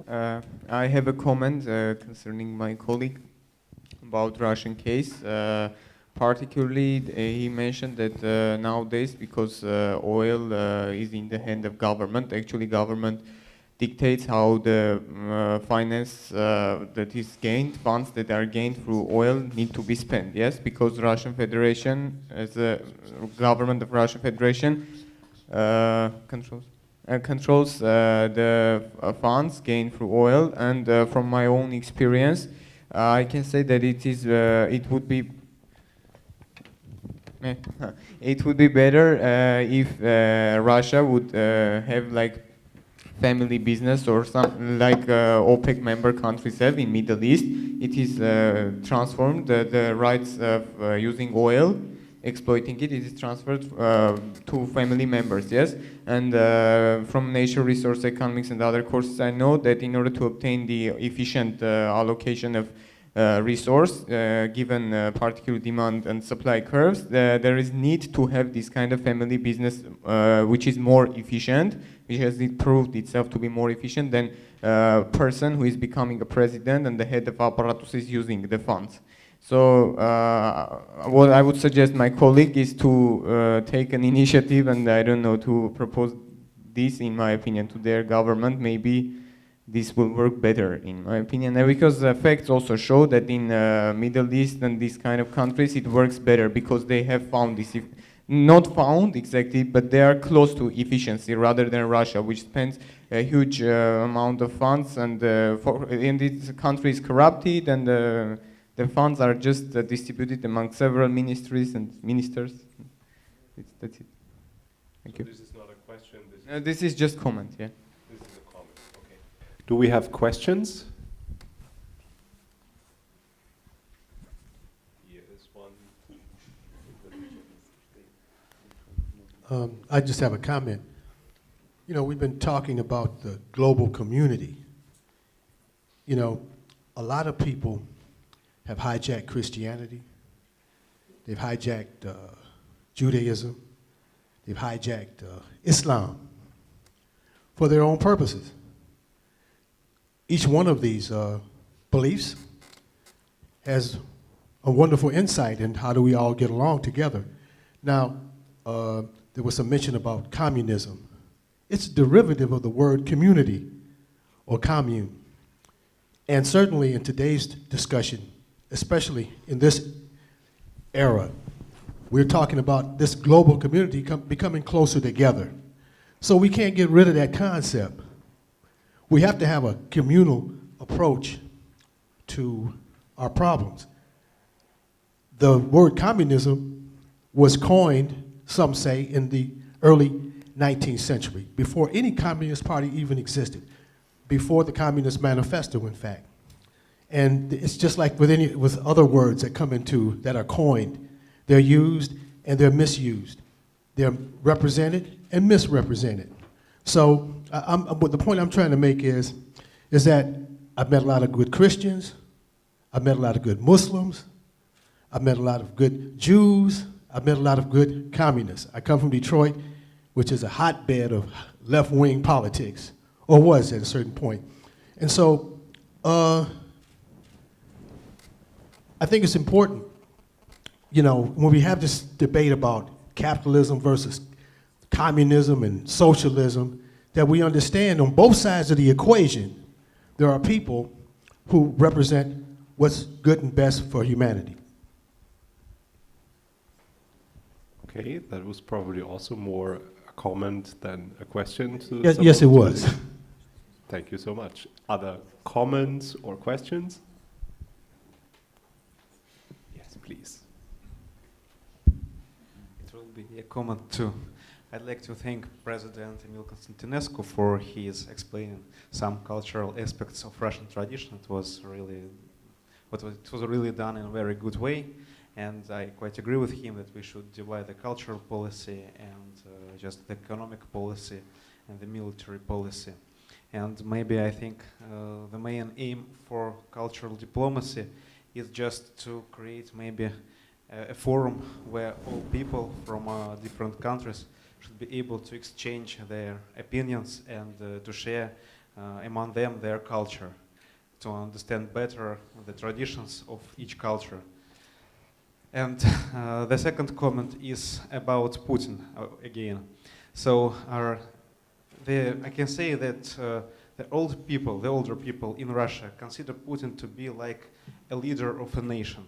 I have a comment concerning my colleague about Russian case. Particularly, he mentioned that nowadays, because oil is in the hand of government, actually government dictates how the finance that is gained, funds that are gained through oil need to be spent. Yes, because Russian Federation, as a government of Russian Federation, controls the funds gained through oil. And from my own experience, I can say that it would be it would be better if Russia would have like family business or something like OPEC member countries have in Middle East. It is transformed, the rights of using oil, exploiting it is transferred to family members, yes? And from nature resource economics and other courses, I know that in order to obtain the efficient allocation of resource, given particular demand and supply curves, there is need to have this kind of family business which is more efficient, which has proved itself to be more efficient than a person who is becoming a president and the head of apparatus is using the funds. So what I would suggest my colleague is to take an initiative, and I don't know, to propose this, in my opinion, to their government. Maybe this will work better, in my opinion, and because facts also show that in Middle East and these kind of countries it works better because they have found this, not found exactly, but they are close to efficiency rather than Russia, which spends a huge amount of funds, and this country is corrupted, and the funds are just distributed among several ministries and ministers. That's it. Thank you. This is not a question. This is just comment, yeah. This is a comment. Okay. Do we have questions? Here is one. I just have a comment. You know, we've been talking about the global community. You know, a lot of people have hijacked Christianity. They've hijacked Judaism. They've hijacked Islam for their own purposes. Each one of these beliefs has a wonderful insight in how do we all get along together. Now, there was some mention about communism. It's a derivative of the word community or commune. And certainly in today's discussion, especially in this era, we're talking about this global community becoming closer together. So we can't get rid of that concept. We have to have a communal approach to our problems. The word communism was coined, some say, in the early 19th century, before any Communist Party even existed, before the Communist Manifesto, in fact. And it's just like with other words that come into, that are coined. They're used and they're misused. They're represented and misrepresented. So the point I'm trying to make is that I've met a lot of good Christians. I've met a lot of good Muslims. I've met a lot of good Jews. I've met a lot of good communists. I come from Detroit, which is a hotbed of left-wing politics, or was at a certain point. And so I think it's important, you know, when we have this debate about capitalism versus communism and socialism, that we understand on both sides of the equation, there are people who represent what's good and best for humanity. Okay, that was probably also more a comment than a question to Yes, it was. Thank you so much. Other comments or questions? Yes, please. It will be a comment too. I'd like to thank President Emil Constantinescu for his explaining some cultural aspects of Russian tradition. It was really done in a very good way. And I quite agree with him that we should divide the cultural policy and just the economic policy and the military policy. And maybe I think the main aim for cultural diplomacy is just to create maybe a forum where all people from different countries should be able to exchange their opinions and to share among them their culture, to understand better the traditions of each culture. And the second comment is about Putin again. So I can say that the older people in Russia consider Putin to be like a leader of a nation.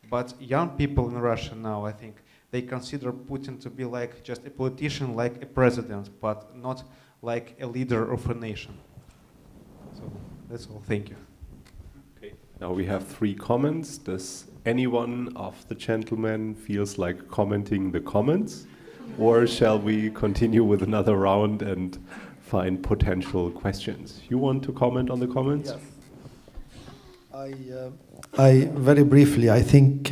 But young people in Russia now, I think, they consider Putin to be like just a politician, like a president, but not like a leader of a nation. So that's all. Thank you. Okay. Now we have 3 comments. Does anyone of the gentlemen feels like commenting the comments? Or shall we continue with another round and find potential questions? You want to comment on the comments? Yes. I very briefly, I think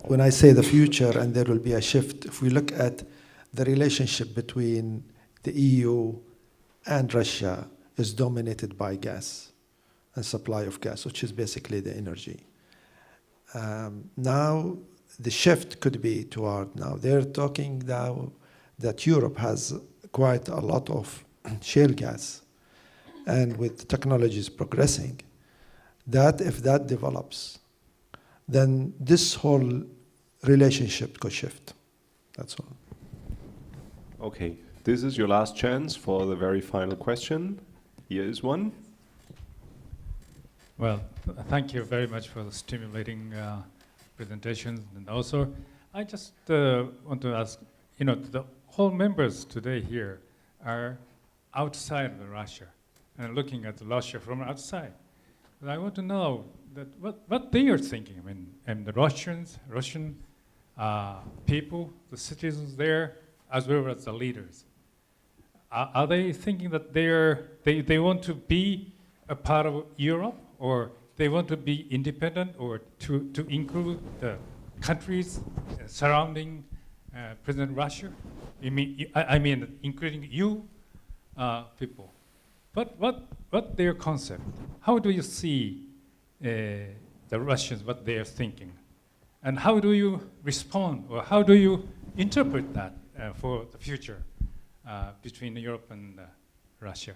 when I say the future and there will be a shift, if we look at the relationship between the EU and Russia is dominated by gas and supply of gas, which is basically the energy. Now, the shift could be toward now. They're talking now that Europe has quite a lot of shale gas, and with technologies progressing, that if that develops, then this whole relationship could shift. That's all. Okay, this is your last chance for the very final question. Here is one. Well, thank you very much for the stimulating presentation. And also, I just want to ask, the whole members today here are outside of Russia and looking at Russia from outside. But I want to know that what they are thinking. I mean, and the Russian people, the citizens there, as well as the leaders. Are they thinking that they want to be a part of Europe, or they want to be independent, or to include the countries surrounding President Russia? I mean, including you people. What their concept? How do you see the Russians, what they are thinking? And how do you respond, or how do you interpret that for the future between Europe and Russia?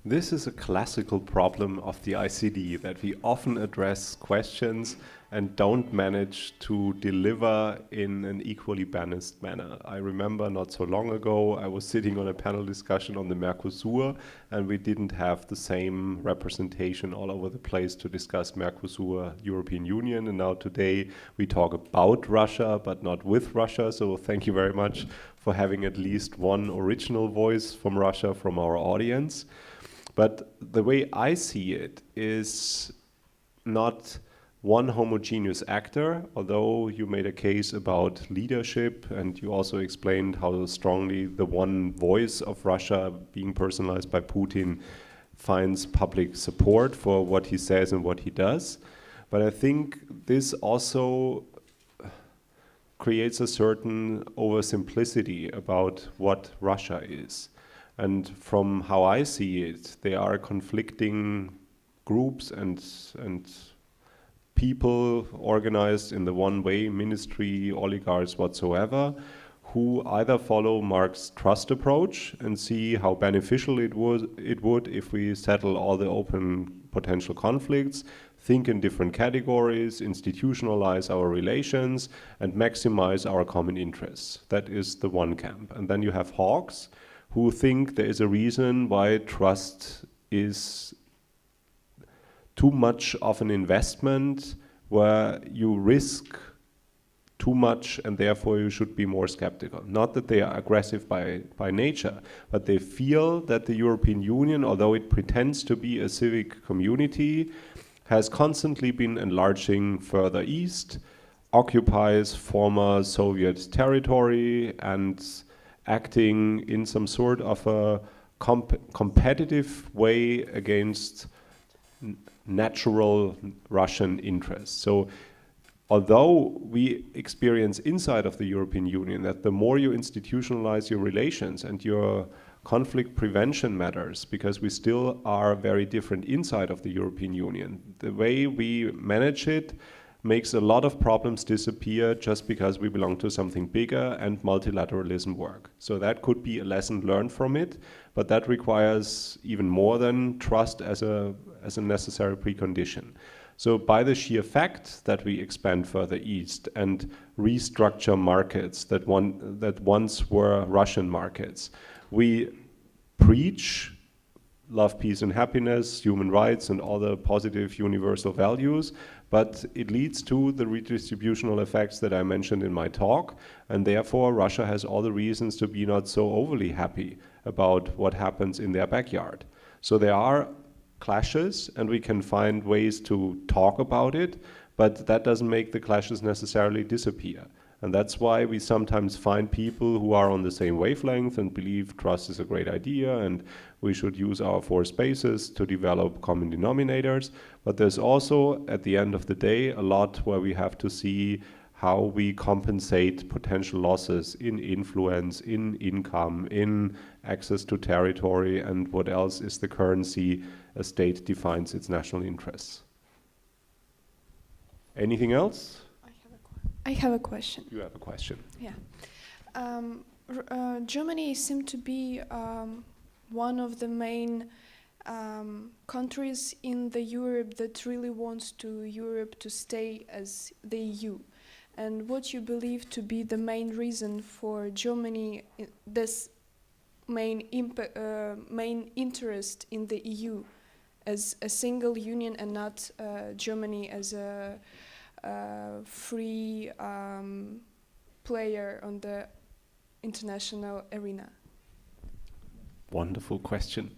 This is a classical problem of the ICD, that we often address questions and don't manage to deliver in an equally balanced manner. I remember not so long ago, I was sitting on a panel discussion on the Mercosur, and we didn't have the same representation all over the place to discuss Mercosur, European Union, and now today we talk about Russia, but not with Russia, so thank you very much for having at least one original voice from Russia from our audience. But the way I see it is not one homogeneous actor, although you made a case about leadership and you also explained how strongly the one voice of Russia being personalized by Putin finds public support for what he says and what he does. But I think this also creates a certain oversimplicity about what Russia is. And from how I see it, they are conflicting groups and people organized in the one way, ministry, oligarchs, whatsoever, who either follow Marx's trust approach and see how beneficial it would if we settle all the open potential conflicts, think in different categories, institutionalize our relations, and maximize our common interests. That is the one camp. And then you have hawks, who think there is a reason why trust is too much of an investment, where you risk too much and therefore you should be more skeptical. Not that they are aggressive by nature, but they feel that the European Union, although it pretends to be a civic community, has constantly been enlarging further east, occupies former Soviet territory, and acting in some sort of a competitive way against natural Russian interests. So although we experience inside of the European Union that the more you institutionalize your relations and your conflict prevention matters, because we still are very different inside of the European Union, the way we manage it makes a lot of problems disappear just because we belong to something bigger and multilateralism work. So that could be a lesson learned from it, but that requires even more than trust as a necessary precondition. So by the sheer fact that we expand further east and restructure markets that once were Russian markets, we preach love, peace, and happiness, human rights, and all the positive universal values, but it leads to the redistributional effects that I mentioned in my talk, and therefore Russia has all the reasons to be not so overly happy about what happens in their backyard. So there are clashes, and we can find ways to talk about it, but that doesn't make the clashes necessarily disappear. And that's why we sometimes find people who are on the same wavelength and believe trust is a great idea and we should use our 4 spaces to develop common denominators. But there's also, at the end of the day, a lot where we have to see how we compensate potential losses in influence, in income, in access to territory, and what else is the currency a state defines its national interests. Anything else? I have a question. You have a question. Yeah. Germany seemed to be one of the main countries in the Europe that really wants to Europe to stay as the EU. And what you believe to be the main reason for Germany, this main interest in the EU as a single union and not Germany as a free player on the international arena? Wonderful question.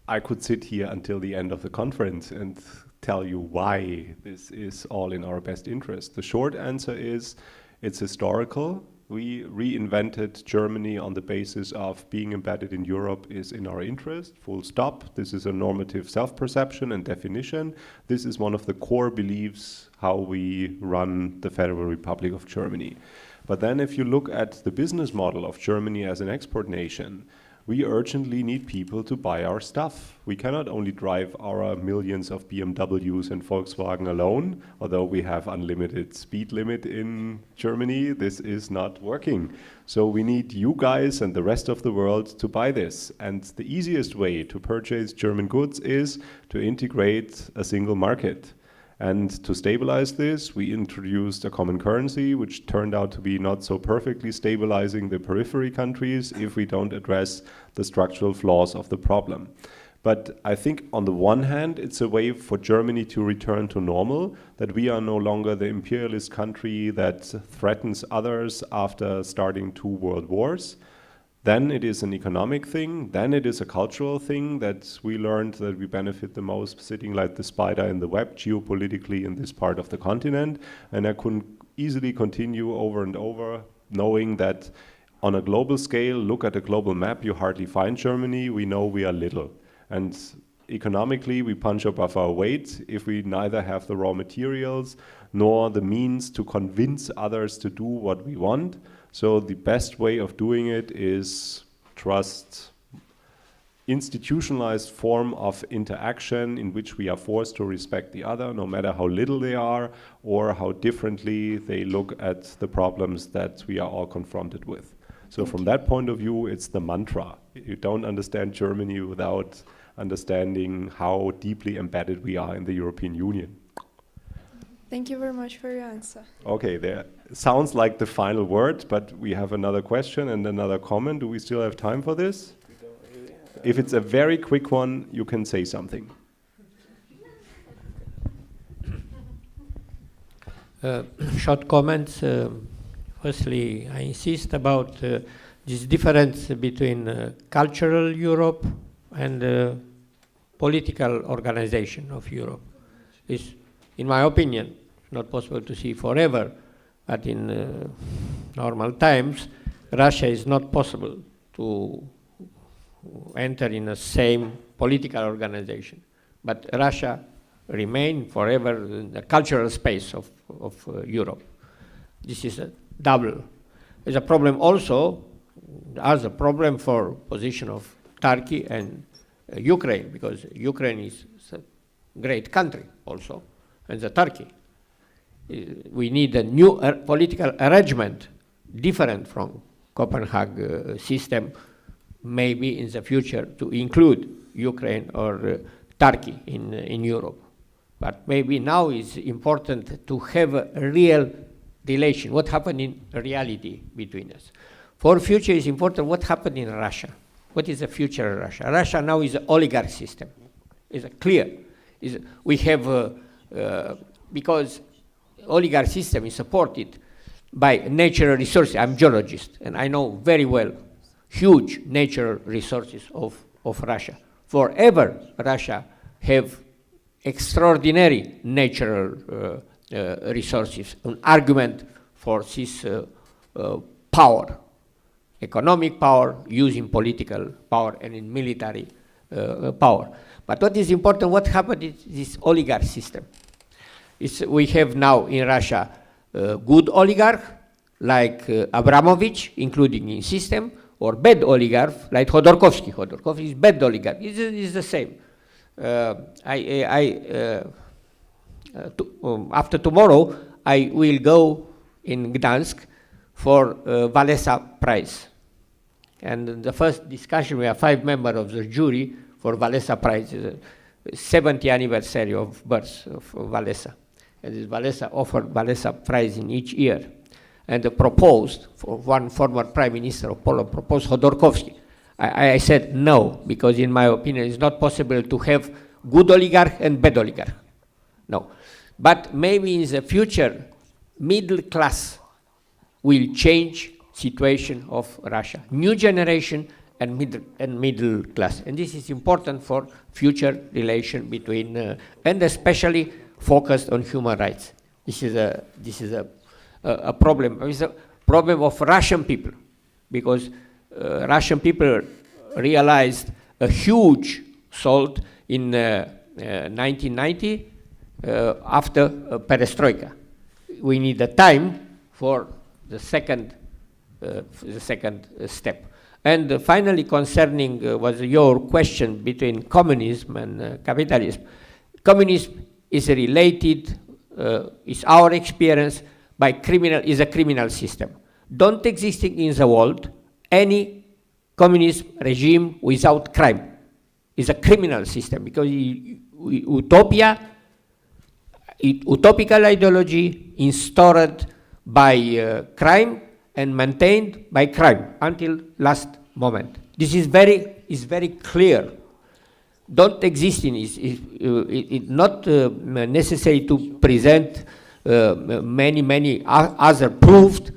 I could sit here until the end of the conference and tell you why this is all in our best interest. The short answer is it's historical. We reinvented Germany on the basis of being embedded in Europe is in our interest, full stop. This is a normative self-perception and definition. This is one of the core beliefs how we run the Federal Republic of Germany. But then if you look at the business model of Germany as an export nation, we urgently need people to buy our stuff. We cannot only drive our millions of BMWs and Volkswagen alone, although we have unlimited speed limit in Germany, this is not working. So we need you guys and the rest of the world to buy this. And the easiest way to purchase German goods is to integrate a single market. And to stabilize this, we introduced a common currency, which turned out to be not so perfectly stabilizing the periphery countries if we don't address the structural flaws of the problem. But I think on the one hand, it's a way for Germany to return to normal, that we are no longer the imperialist country that threatens others after starting 2 world wars. Then it is an economic thing, then it is a cultural thing that we learned that we benefit the most sitting like the spider in the web geopolitically in this part of the continent. And I could easily continue over and over, knowing that on a global scale, look at a global map, you hardly find Germany, we know we are little. And economically, we punch above our weight if we neither have the raw materials nor the means to convince others to do what we want. So the best way of doing it is trust, institutionalized form of interaction in which we are forced to respect the other, no matter how little they are or how differently they look at the problems that we are all confronted with. So from that point of view, it's the mantra. You don't understand Germany without understanding how deeply embedded we are in the European Union. Thank you very much for your answer. Okay, there sounds like the final word, but we have another question and another comment. Do we still have time for this? If it's a very quick one, you can say something. Short comments. Firstly, I insist about this difference between cultural Europe and political organization of Europe. Is, in my opinion, not possible to see forever, but in normal times, Russia is not possible to enter in the same political organization. But Russia remain forever in the cultural space of Europe. This is a double. There's a problem also, as a problem for position of Turkey and Ukraine, because Ukraine is a great country also, and the Turkey. We need a new political arrangement different from Copenhagen system, maybe in the future to include Ukraine or Turkey in Europe. But maybe now it's important to have a real relation, what happened in reality between us. For future is important what happened in Russia. What is the future of Russia? Russia now is an oligarch system. It's clear. We have, because oligarch system is supported by natural resources. I'm geologist, and I know very well huge natural resources of Russia. Forever, Russia have extraordinary natural resources, an argument for this power, economic power, using political power and in military power. But what is important, what happened is this oligarch system. We have now in Russia good oligarch, like Abramovich, including in system, or bad oligarch, like Khodorkovsky. Khodorkovsky is bad oligarch. It's the same. After tomorrow, I will go in Gdansk for Walesa Prize. And the first discussion, we have 5 members of the jury for Walesa Prize, 70th anniversary of birth of Walesa. And this Walesa offered Walesa Prize in each year. And proposed, for one former prime minister of Poland, proposed Khodorkovsky. I said no, because in my opinion, it's not possible to have good oligarch and bad oligarch. No. But maybe in the future, middle class will change situation of Russia. New generation and middle class. And this is important for future relation between, and especially focused on human rights. This is a problem. It's a problem of Russian people, because Russian people realized a huge salt in 1990 after perestroika. We need a time for the second step. And finally, concerning was your question between communism and capitalism. Communism is related, is our experience by is a criminal system. Don't exist in the world any communist regime without crime. It's a criminal system, because utopical ideology instaured by crime and maintained by crime until last moment. This is very clear. Don't exist in it's not necessary to present many other proved.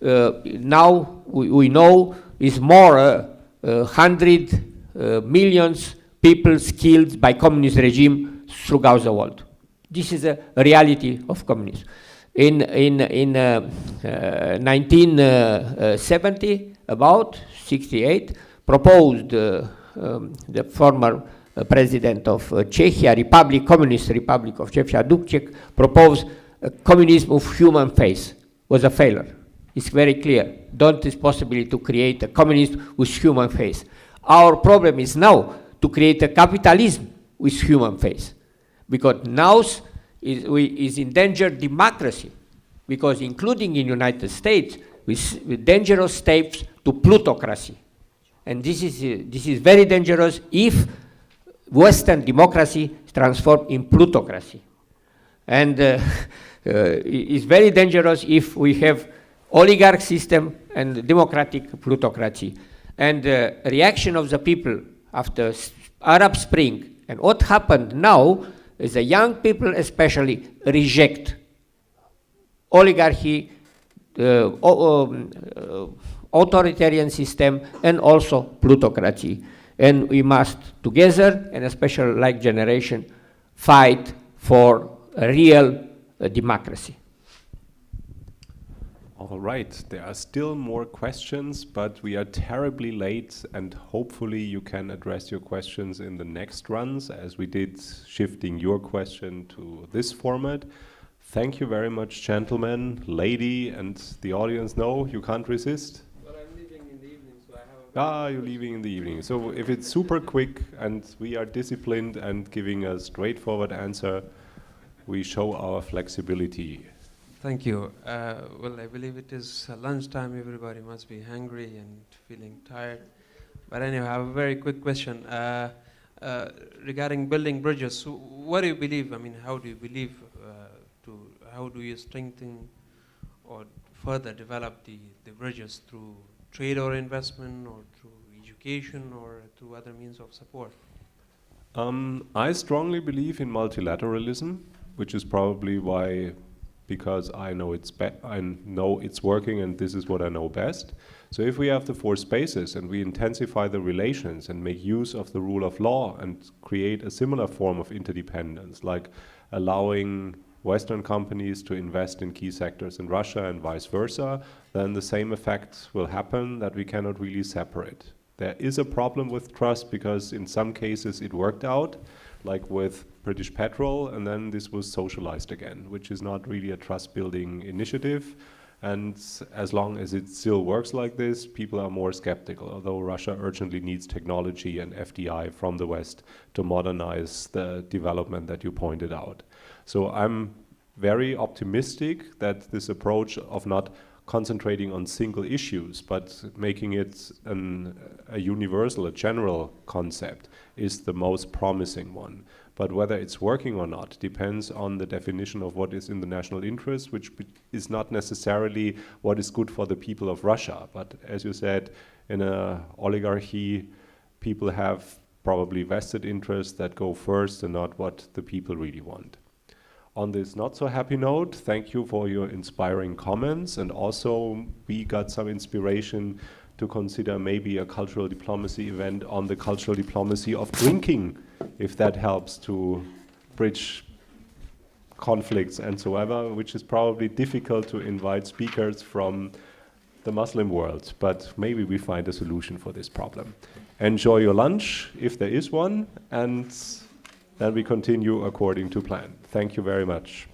Now we know is more 100 millions people killed by communist regime throughout the world. This is a reality of communism. In 1970, about 68, proposed the former president of Czechia, Communist Republic of Czechia, Dubček, proposed a communism of human face. Was a failure. It's very clear. Don't is possible to create a communism with human face. Our problem is now to create a capitalism with human face, because now is in danger democracy, because including in United States with dangerous steps to plutocracy, and this is very dangerous if Western democracy transform in plutocracy, and it's very dangerous if we have oligarch system and democratic plutocracy. And reaction of the people after Arab Spring, and what happened now is the young people especially reject oligarchy, authoritarian system, and also plutocracy. And we must together, and especially like generation, fight for a real democracy. All right, there are still more questions, but we are terribly late, and hopefully you can address your questions in the next runs, as we did shifting your question to this format. Thank you very much, gentlemen, lady, and the audience. No, you can't resist? Well, I'm leaving in the evening, so I have you're leaving in the evening. So if it's super quick and we are disciplined and giving a straightforward answer, we show our flexibility. Thank you. Well, I believe it is lunchtime. Everybody must be hungry and feeling tired. But anyway, I have a very quick question regarding building bridges. So what do you believe? I mean, how do you believe how do you strengthen or further develop the bridges through trade or investment, or through education, or through other means of support? I strongly believe in multilateralism, which is probably why, because I know it's working, and this is what I know best. So if we have the four spaces and we intensify the relations and make use of the rule of law and create a similar form of interdependence, like allowing Western companies to invest in key sectors in Russia and vice versa, then the same effect will happen, that we cannot really separate. There is a problem with trust, because in some cases it worked out, like with British Petrol, and then this was socialized again, which is not really a trust-building initiative. And as long as it still works like this, people are more skeptical, although Russia urgently needs technology and FDI from the West to modernize the development that you pointed out. So I'm very optimistic that this approach of not concentrating on single issues, but making it a universal, a general concept, is the most promising one. But whether it's working or not depends on the definition of what is in the national interest, which is not necessarily what is good for the people of Russia. But as you said, in an oligarchy, people have probably vested interests that go first and not what the people really want. On this not so happy note, thank you for your inspiring comments, and also we got some inspiration to consider maybe a cultural diplomacy event on the cultural diplomacy of drinking, if that helps to bridge conflicts and so ever, which is probably difficult to invite speakers from the Muslim world, but maybe we find a solution for this problem. Enjoy your lunch, if there is one, and then we continue according to plan. Thank you very much.